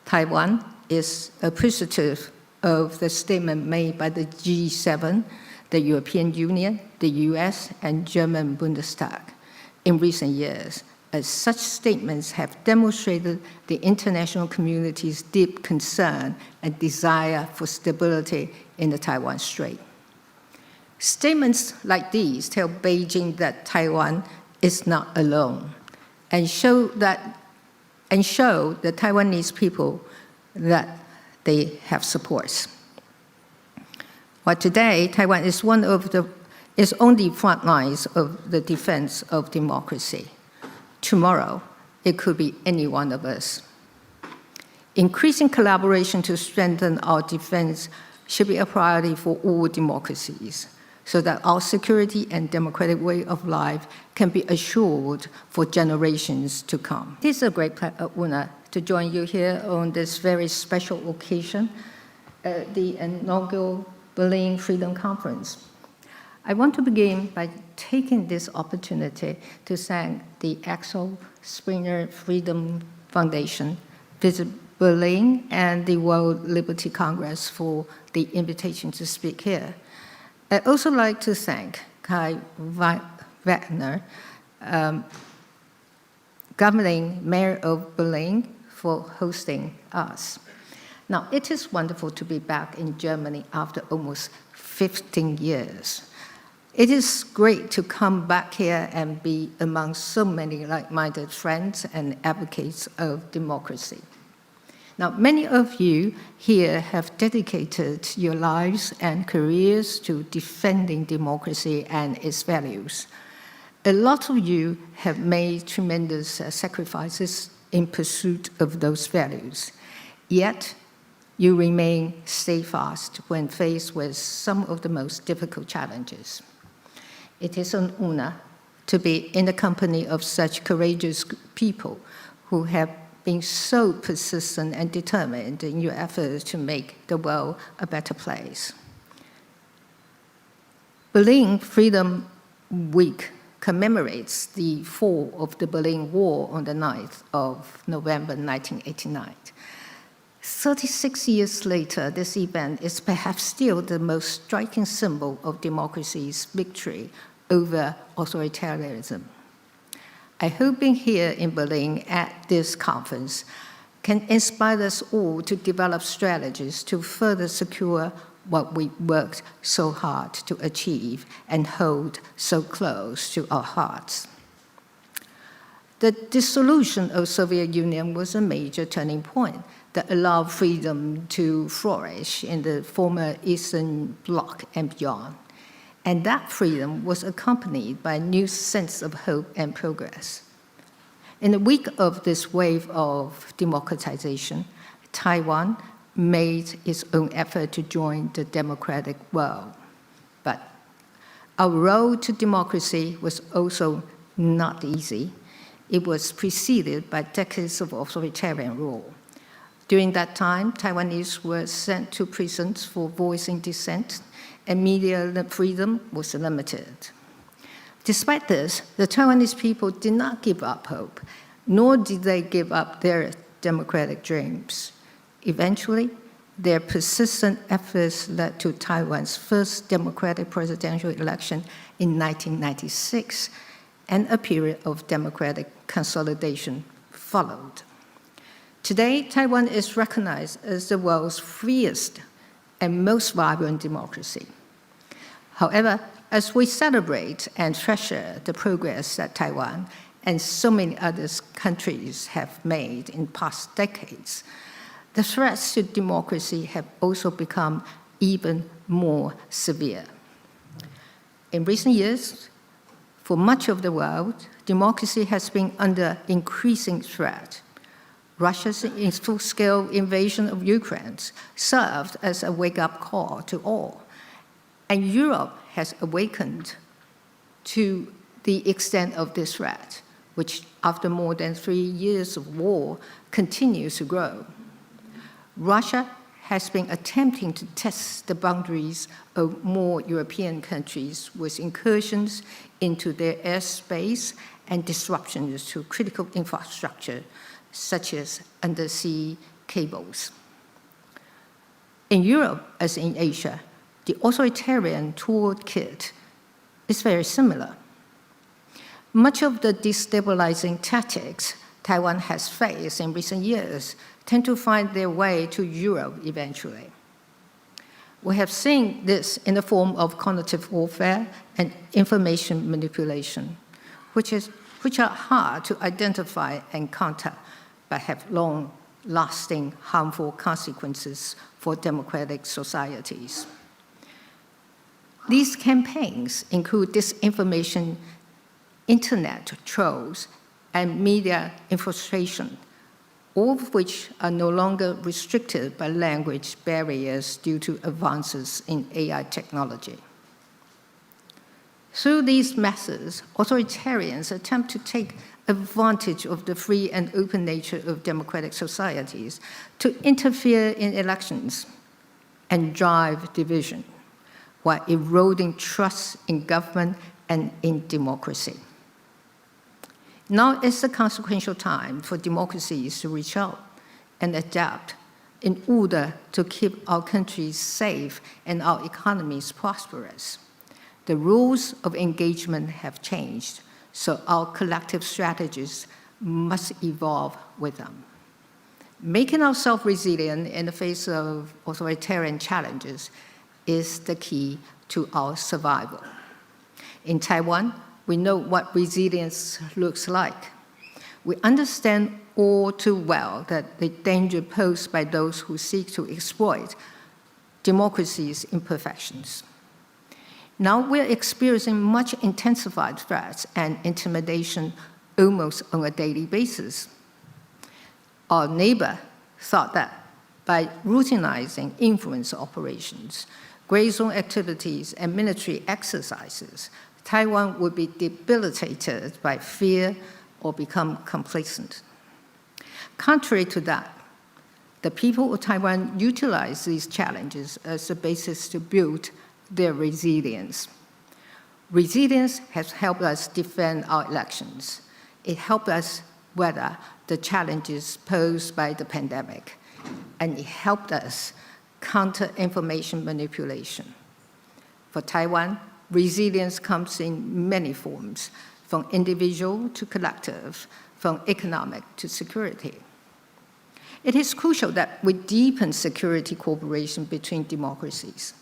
Taiwan is appreciative of the statement made by the G7, the European Union, the US, and German Bundestag in recent years, as such statements have demonstrated the international community's deep concern and desire for stability in the Taiwan Strait. Statements like these tell Beijing that Taiwan is not alone and show the Taiwanese people that they have support. While today, Taiwan is on the front lines of the defense of democracy. Tomorrow, it could be any one of us. Increasing collaboration to strengthen our defense should be a priority for all democracies, so that our security and democratic way of life can be assured for generations to come. It is a great honor to join you here on this very special occasion at the inaugural Berlin Freedom Conference. I want to begin by taking this opportunity to thank the Axel Springer Freedom Foundation, Visit Berlin, and the World Liberty Congress for the invitation to speak here. I'd also like to thank Kai Wagner, governing mayor of Berlin, for hosting us. Now, it is wonderful to be back in Germany after almost 15 years. It is great to come back here and be among so many like-minded friends and advocates of democracy. Now, many of you here have dedicated your lives and careers to defending democracy and its values. A lot of you have made tremendous sacrifices in pursuit of those values, yet you remain steadfast when faced with some of the most difficult challenges. It is an honor to be in the company of such courageous people who have been so persistent and determined in your efforts to make the world a better place. Berlin Freedom Week commemorates the fall of the Berlin Wall on the 9th of November 1989. 36 years later, this event is perhaps still the most striking symbol of democracy's victory over authoritarianism. I hope being here in Berlin at this conference can inspire us all to develop strategies to further secure what we worked so hard to achieve and hold so close to our hearts. The dissolution of the Soviet Union was a major turning point that allowed freedom to flourish in the former Eastern Bloc and beyond. And that freedom was accompanied by a new sense of hope and progress. In the wake of this wave of democratization, Taiwan made its own effort to join the democratic world. But our road to democracy was also not easy. It was preceded by decades of authoritarian rule. During that time, Taiwanese were sent to prisons for voicing dissent, and media freedom was limited. Despite this, the Taiwanese people did not give up hope, nor did they give up their democratic dreams. Eventually, their persistent efforts led to Taiwan's first democratic presidential election in 1996, and a period of democratic consolidation followed. Today, Taiwan is recognized as the world's freest and most vibrant democracy. However, as we celebrate and treasure the progress that Taiwan and so many other countries have made in past decades, the threats to democracy have also become even more severe. In recent years, for much of the world, democracy has been under increasing threat. Russia's full-scale invasion of Ukraine served as a wake-up call to all. And Europe has awakened to the extent of this threat, which after more than 3 years of war continues to grow. Russia has been attempting to test the boundaries of more European countries with incursions into their airspace and disruptions to critical infrastructure, such as undersea cables. In Europe, as in Asia, the authoritarian toolkit is very similar. Much of the destabilizing tactics Taiwan has faced in recent years tend to find their way to Europe eventually. We have seen this in the form of cognitive warfare and information manipulation, which are hard to identify and counter, but have long-lasting harmful consequences for democratic societies. These campaigns include disinformation, internet trolls, and media infiltration, all of which are no longer restricted by language barriers due to advances in AI technology. Through these methods, authoritarians attempt to take advantage of the free and open nature of democratic societies to interfere in elections and drive division, while eroding trust in government and in democracy. Now is the consequential time for democracies to reach out and adapt in order to keep our countries safe and our economies prosperous. The rules of engagement have changed, so our collective strategies must evolve with them. Making ourselves resilient in the face of authoritarian challenges is the key to our survival. In Taiwan, we know what resilience looks like. We understand all too well that the danger posed by those who seek to exploit democracy's imperfections. Now we're experiencing much intensified threats and intimidation almost on a daily basis. Our neighbor thought that by routinizing influence operations, gray zone activities, and military exercises, Taiwan would be debilitated by fear or become complacent. Contrary to that, the people of Taiwan utilize these challenges as a basis to build their resilience. Resilience has helped us defend our elections. It helped us weather the challenges posed by the pandemic, and it helped us counter information manipulation. For Taiwan, resilience comes in many forms, from individual to collective, from economic to security. It is crucial that we deepen security cooperation between democracies.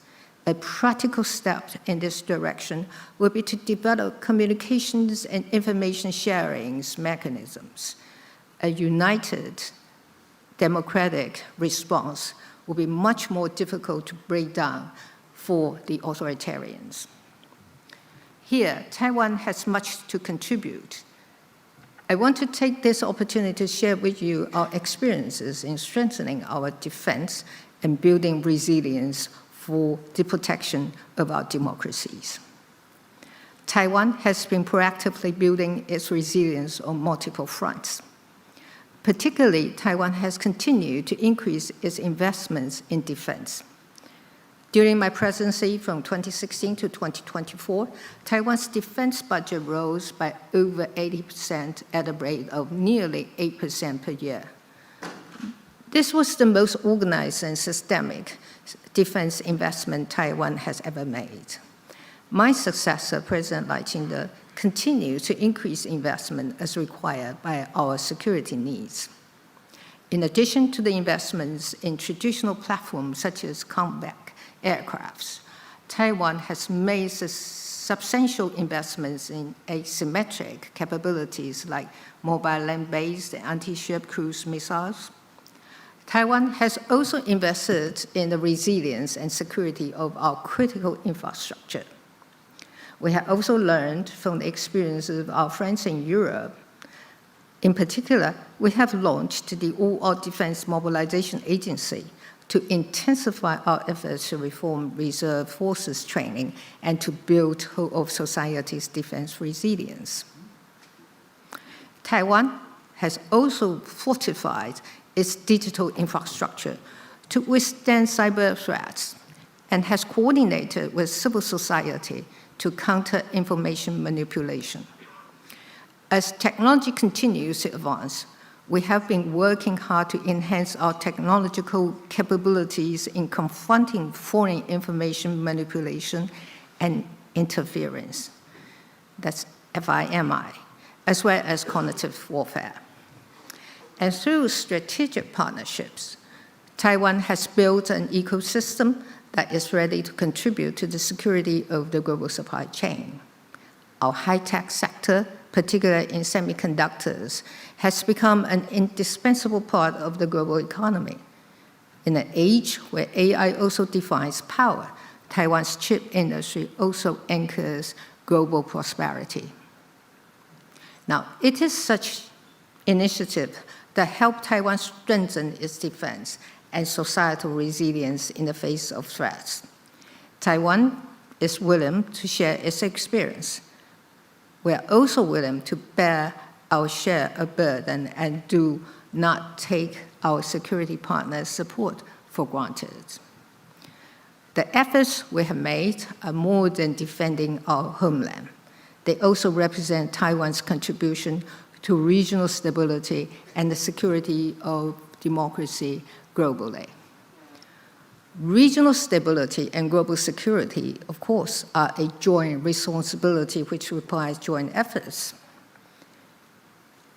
A practical step in this direction will be to develop communications and information sharing mechanisms. A united democratic response will be much more difficult to break down for the authoritarians. Here, Taiwan has much to contribute. I want to take this opportunity to share with you our experiences in strengthening our defense and building resilience for the protection of our democracies. Taiwan has been proactively building its resilience on multiple fronts. Particularly, Taiwan has continued to increase its investments in defense. During my presidency from 2016 to 2024, Taiwan's defense budget rose by over 80% at a rate of nearly 8% per year. This was the most organized and systemic defense investment Taiwan has ever made. My successor, President Lai Ching-te, continues to increase investment as required by our security needs. In addition to the investments in traditional platforms such as combat aircrafts, Taiwan has made substantial investments in asymmetric capabilities like mobile land-based anti-ship cruise missiles. Taiwan has also invested in the resilience and security of our critical infrastructure. We have also learned from the experiences of our friends in Europe. In particular, we have launched the All-Out Defense Mobilization Agency to intensify our efforts to reform reserve forces training and to build whole of society's defense resilience. Taiwan has also fortified its digital infrastructure to withstand cyber threats and has coordinated with civil society to counter information manipulation. As technology continues to advance, we have been working hard to enhance our technological capabilities in confronting foreign information manipulation and interference. That's FIMI, as well as cognitive warfare. And through strategic partnerships, Taiwan has built an ecosystem that is ready to contribute to the security of the global supply chain. Our high-tech sector, particularly in semiconductors, has become an indispensable part of the global economy. In an age where AI also defines power, Taiwan's chip industry also anchors global prosperity. Now, it is such initiative that help Taiwan strengthen its defense and societal resilience in the face of threats. Taiwan is willing to share its experience. We are also willing to bear our share of burden and do not take our security partners' support for granted. The efforts we have made are more than defending our homeland. They also represent Taiwan's contribution to regional stability and the security of democracy globally. Regional stability and global security, of course, are a joint responsibility which requires joint efforts.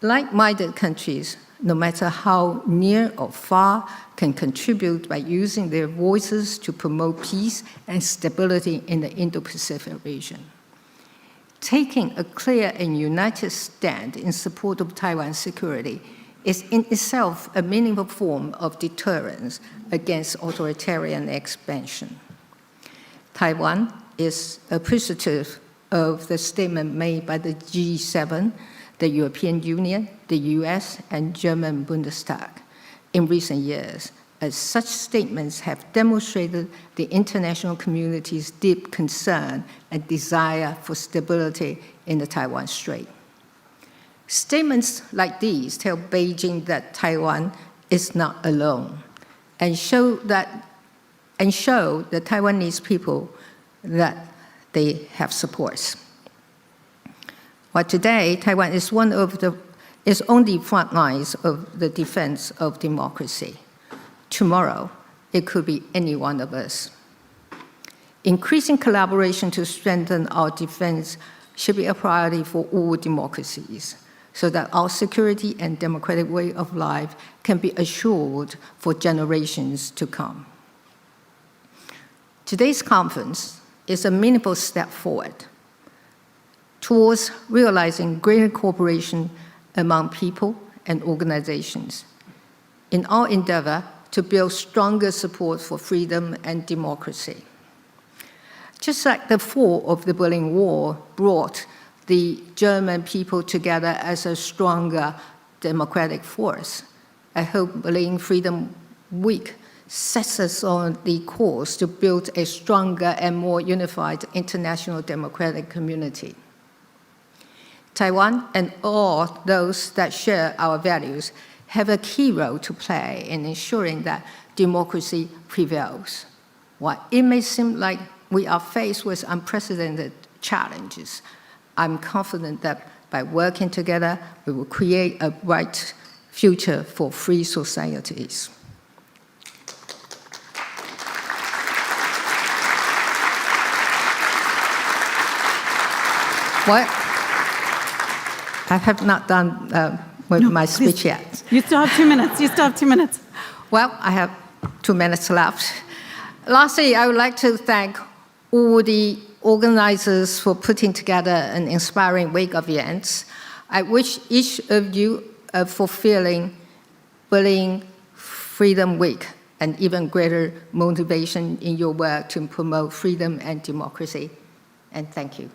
Like-minded countries, no matter how near or far, can contribute by using their voices to promote peace and stability in the Indo-Pacific region. Taking a clear and united stand in support of Taiwan's security is in itself a meaningful form of deterrence against authoritarian expansion. Taiwan is appreciative of the statement made by the G7, the European Union, the US, and German Bundestag in recent years, as such statements have demonstrated the international community's deep concern and desire for stability in the Taiwan Strait. Statements like these tell Beijing that Taiwan is not alone and show the Taiwanese people that they have support. While today, Taiwan is on the front lines of the defense of democracy. Tomorrow, it could be any one of us. Increasing collaboration to strengthen our defense should be a priority for all democracies, so that our security and democratic way of life can be assured for generations to come. Today's conference is a meaningful step forward towards realizing greater cooperation among people and organizations in our endeavor to build stronger support for freedom and democracy. Just like the fall of the Berlin Wall brought the German people together as a stronger democratic force, I hope Berlin Freedom Week sets us on the course to build a stronger and more unified international democratic community. Taiwan and all those that share our values have a key role to play in ensuring that democracy prevails. While it may seem like we are faced with unprecedented challenges, I'm confident that by working together, we will create a bright future for free societies. What? I have not done with my speech yet. You still have 2 minutes. Well, I have 2 minutes left. Lastly, I would like to thank all the organizers for putting together an inspiring week of events. I wish each of you a fulfilling Berlin Freedom Week and even greater motivation in your work to promote freedom and democracy. And thank you.